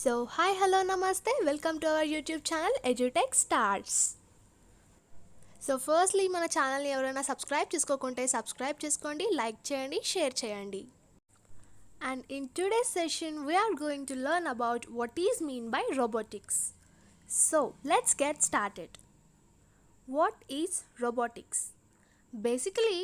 So, hi, hello, namaste. Welcome to our YouTube channel EduTech Stars. So firstly మన ఛానల్ని ఎవరైనా subscribe చేసుకోకుంటే subscribe చేసుకోండి, like చేయండి, share చేయండి. And in today's session, we are going to learn about what is mean by robotics. So, let's get started. What is robotics? Basically,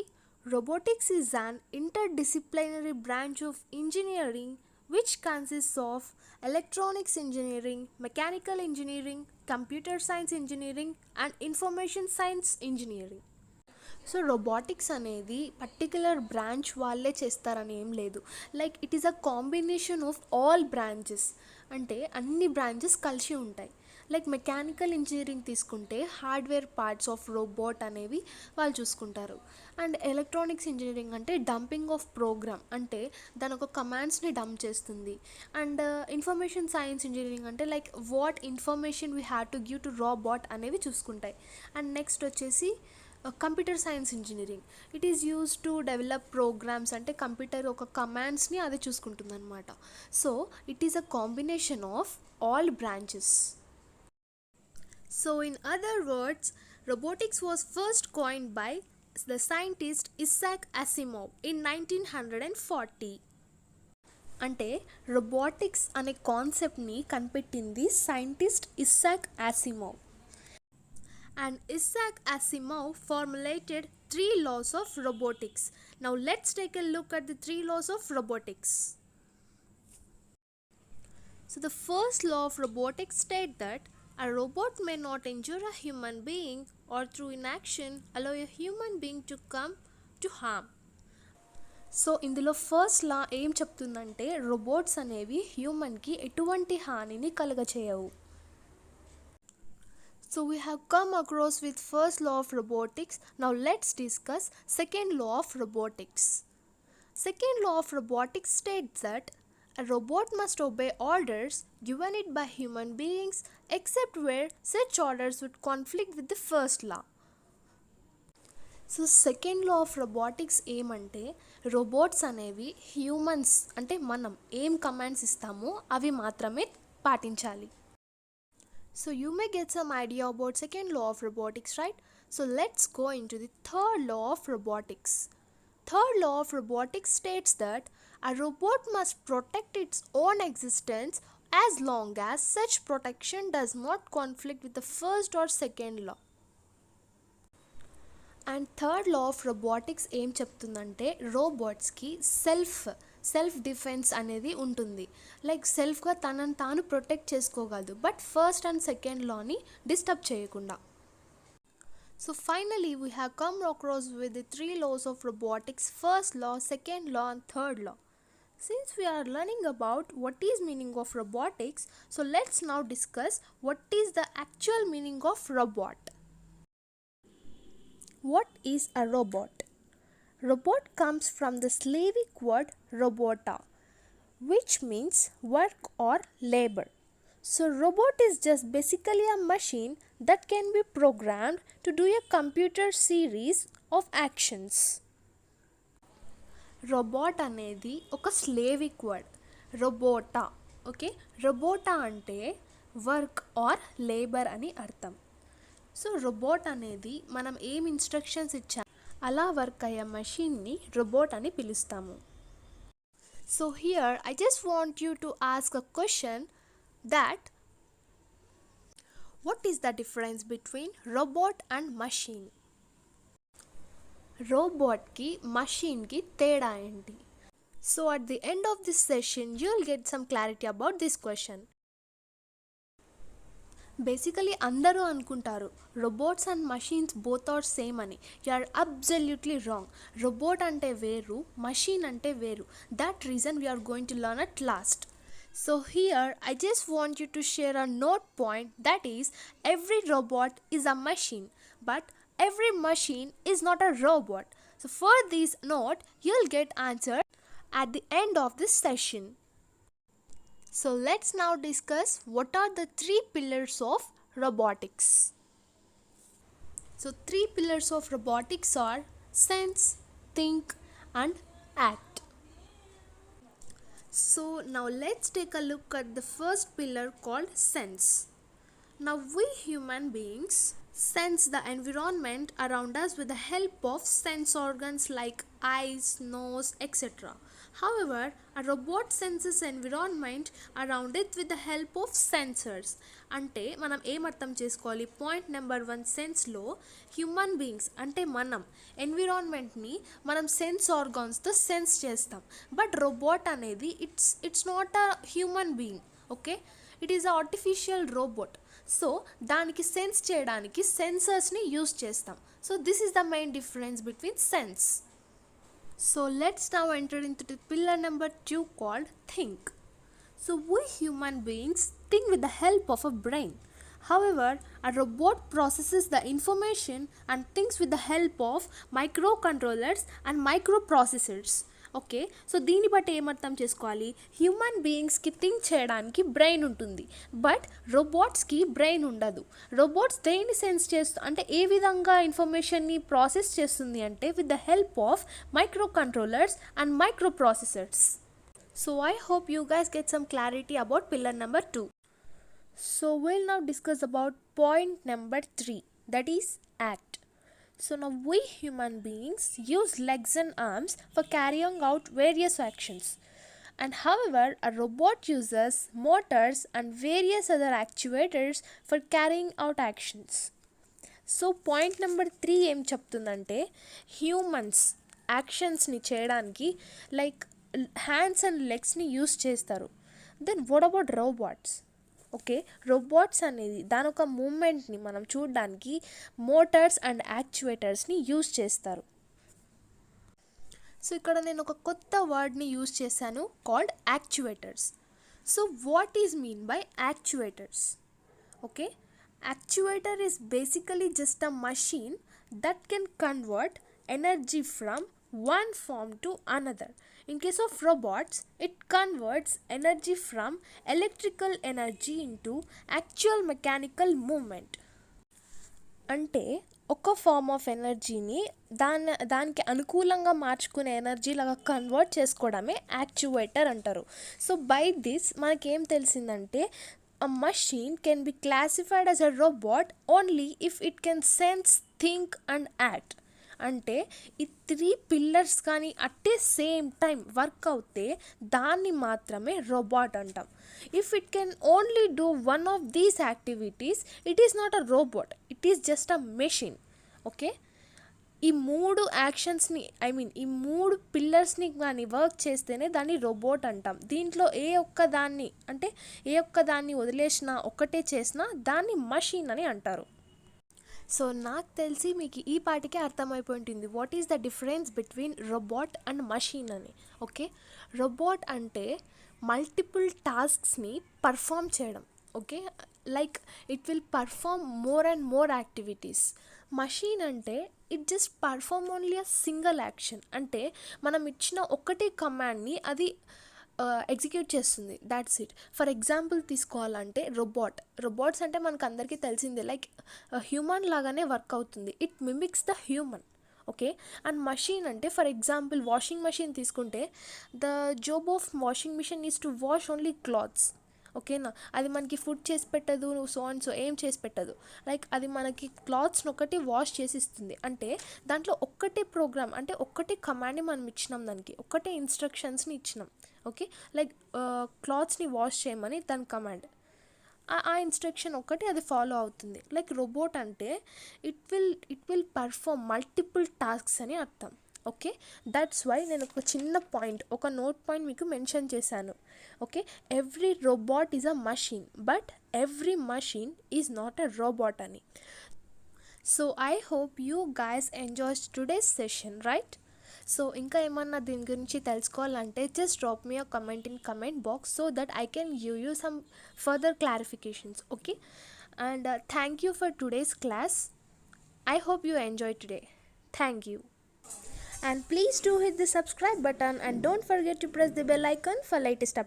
robotics is an interdisciplinary branch of engineering which consists of electronics engineering, mechanical engineering, computer science engineering, and information science engineering. So robotics అనేది particular branch వాళ్ళే చేస్తారని ఏం లేదు. Like it is a combination of all branches, అంటే అన్ని branches కలిసి ఉంటాయి. Like mechanical engineering తీసుకుంటే హార్డ్వేర్ పార్ట్స్ ఆఫ్ రోబోట్ అనేవి వాళ్ళు చూసుకుంటారు. అండ్ ఎలక్ట్రానిక్స్ ఇంజనీరింగ్ అంటే డంపింగ్ ఆఫ్ ప్రోగ్రామ్, అంటే దాని ఒక కమాండ్స్ని డంప్ చేస్తుంది. అండ్ ఇన్ఫర్మేషన్ సైన్స్ ఇంజనీరింగ్ అంటే like what information we have to give to robot అనేవి చూసుకుంటాయి. అండ్ నెక్స్ట్ వచ్చేసి computer science engineering, it is use to develop programs, అంటే computer ఒక కమాండ్స్ని అది చూసుకుంటుంది అనమాట. So it is a combination of all branches. So in other words, robotics was first coined by the scientist Isaac Asimov in 1940. అంటే robotics అనే కాన్సెప్ట్ని కనిపెట్టింది scientist Isaac Asimov. And Isaac Asimov formulated 3 laws of robotics. Now let's take a look at the 3 laws of robotics. So the first law of robotics states that a robot may not injure a human being or through inaction allow a human being to come to harm. So ఇందులో first లా ఏం చెప్తుందంటే robots అనేవి హ్యూమన్కి ఎటువంటి హానిని కలుగచేయవు. So we have come across with first law of robotics. Now let's discuss second law of robotics. Second law of robotics states that a robot must obey orders given it by human beings except where such orders would conflict with the first law. So second law of robotics ఏమంటే robots అనేవి humans, అంటే మనం ఏం commands ఇస్తామో అవి మాత్రమే పాటించాలి. So you may get some idea about second law of robotics, right? So let's go into the third law of robotics. Third law of robotics states that a robot must protect its own existence as long as such protection does not conflict with the first or second law. And third law of robotics ఏం చెప్తుందంటే రోబోట్స్కి self defence అనేది ఉంటుంది. Like సెల్ఫ్గా తనని తాను protect చేసుకోగలదు, but first and second లాని disturb చేయకుండా. So finally we have come across with the 3 laws of robotics: first law, second law and third law. Since we are learning about what is meaning of robotics, so let's now discuss what is the actual meaning of robot. What is a robot? Robot comes from the Slavic word robota, which means work or labor. So robot is just basically a machine that can be programmed to do a computer series of actions. Robot అనేది ఒక స్లేవిక్ word, robota. Okay, robota అంటే work or labour అని అర్థం. So robot అనేది మనం ఏం instructions ఇచ్చాం అలా వర్క్ అయ్యే మషిన్ని రోబోట్ అని పిలుస్తాము. So here I just want you to ask a question that what is the difference between robot and machine? రోబోట్కి మషిన్కి తేడా ఏంటి? So at the end of this session you will get some clarity about this question. Basically అందరూ అనుకుంటారు robots and machines both are same అని. You are absolutely wrong. Robot అంటే వేరు, machine అంటే వేరు. That reason we are going to learn at last. So here I just want you to share a note point, that is every robot is a machine, but every machine is not a robot. So for this note, you'll get answer at the end of this session. So let's now discuss what are the 3 pillars of robotics. So 3 pillars of robotics are sense, think and act. So now let's take a look at the first pillar called sense. Now we human beings sense the environment around us with the help of sense organs like eyes, nose, etc. However, a robot senses environment around it with the help of sensors. అంటే మనం ఏం అర్థం చేసుకోవాలి, point number 1 సెన్స్లో human beings అంటే మనం ఎన్విరాన్మెంట్ని మనం sense ఆర్గాన్స్తో sense చేస్తాం. But robot అనేది it's not a human being. Okay, it is a artificial robot. So దానికి సెన్స్ చేయడానికి సెన్సర్స్ని యూజ్ చేస్తాం. So this is the main difference between sense. So let's now enter into the pillar number 2 called think. So we human beings think with the help of a brain. However, a robot processes the information and thinks with the help of microcontrollers and microprocessors. Okay, so దీన్ని బట్టి ఏమర్థం చేసుకోవాలి, human బీయింగ్స్కి think చేయడానికి brain ఉంటుంది, but రోబోట్స్కి brain ఉండదు. Robots దేన్ని sense అంటే ఏ విధంగా ఇన్ఫర్మేషన్ని ప్రాసెస్ చేస్తుంది అంటే with the help of micro controllers and micro processors. So I hope you guys get some clarity about pillar number 2. So we'll now discuss about point number 3, that is act. So now we human beings use legs and arms for carrying out various actions, and however a robot uses motors and various other actuators for carrying out actions. So point number 3 ఏం చెప్తుందంటే humans యాక్షన్స్ని చేయడానికి like hands and లెగ్స్ని use చేస్తారు. Then what about robots? Okay, robots అనేది దాని ఒక మూమెంట్ని మనం చూడడానికి మోటార్స్ అండ్ యాక్చువేటర్స్ని యూజ్ చేస్తారు. సో ఇక్కడ నేను ఒక కొత్త వర్డ్ని యూజ్ చేశాను called actuators. So what is mean by actuators? Okay, actuator is basically just a machine that can convert energy from one form to another. In case of robots, it converts energy from electrical energy into actual mechanical movement. అంటే ఒక form of ఎనర్జీని దానికి అనుకూలంగా మార్చుకునే energy లాగా convert చేసుకోవడమే actuator అంటారు. So by this మనకేం తెలిసిందంటే a machine can be classified as a robot only if it can sense, think and act. అంటే ఈ 3 పిల్లర్స్ కానీ at a same time work అవుతే దాన్ని మాత్రమే రోబోట్ అంటాం. If it can only do one of these activities it is not a robot, it is just a machine. Okay, ఈ 3 యాక్షన్స్ని ఈ 3 పిల్లర్స్ని కానీ వర్క్ చేస్తేనే దాన్ని రోబోట్ అంటాం. దీంట్లో ఏ ఒక్క దాన్ని వదిలేసినా ఒక్కటే చేసినా దాన్ని మషిన్ అని అంటారు. సో నాకు తెలిసి మీకు ఈ పాటికే అర్థమైపోయి ఉంటుంది what is the difference between robot and machine అని. ఓకే, రోబోట్ అంటే మల్టిపుల్ టాస్క్స్ని పర్ఫామ్ చేయడం. Okay, like it will perform more and more activities. Machine అంటే it just perform only a single action. అంటే మనం ఇచ్చిన ఒకటే కమాండ్ని అది ఎగ్జిక్యూట్ చేస్తుంది, దాట్స్ ఇట్. ఫర్ ఎగ్జాంపుల్ తీసుకోవాలంటే రోబోట్స్ అంటే మనకు అందరికీ తెలిసిందే లైక్ హ్యూమన్ లాగానే వర్క్ అవుతుంది, it mimics the human. Okay, and machine అంటే ఫర్ ఎగ్జాంపుల్ వాషింగ్ మెషిన్ తీసుకుంటే the job of washing machine is to wash only clothes. ఓకేనా, అది మనకి ఫుడ్ చేసి పెట్టదు, సో ఏం చేసి పెట్టదు, లైక్ అది మనకి క్లాత్స్ని ఒకటి వాష్ చేసి ఇస్తుంది. అంటే దాంట్లో ఒక్కటే ప్రోగ్రామ్ అంటే ఒక్కటే కమాండ్ని మనం ఇచ్చినాం, దానికి ఒక్కటే ఇన్స్ట్రక్షన్స్ని ఇచ్చినాం. ఓకే, లైక్ క్లాత్స్ని వాష్ చేయమని దాని కమాండ్, ఆ ఇన్స్ట్రక్షన్ ఒక్కటి అది ఫాలో అవుతుంది. లైక్ రోబోట్ అంటే it will perform multiple tasks అని అర్థం. ఓకే, దట్స్ వై నేను ఒక చిన్న పాయింట్, ఒక నోట్ పాయింట్ మీకు మెన్షన్ చేశాను. Okay, every robot is a machine but every machine is not a robot అని. So I hope you guys enjoys today's session, right? So ఇంకా ఏమన్నా దీని గురించి తెలుసుకోవాలంటే just drop me a comment in comment box so that I can give you some further clarifications. Okay, and thank you for today's class. I hope you enjoyed today. Thank you. And please do hit the subscribe button and don't forget to press the bell icon for latest updates.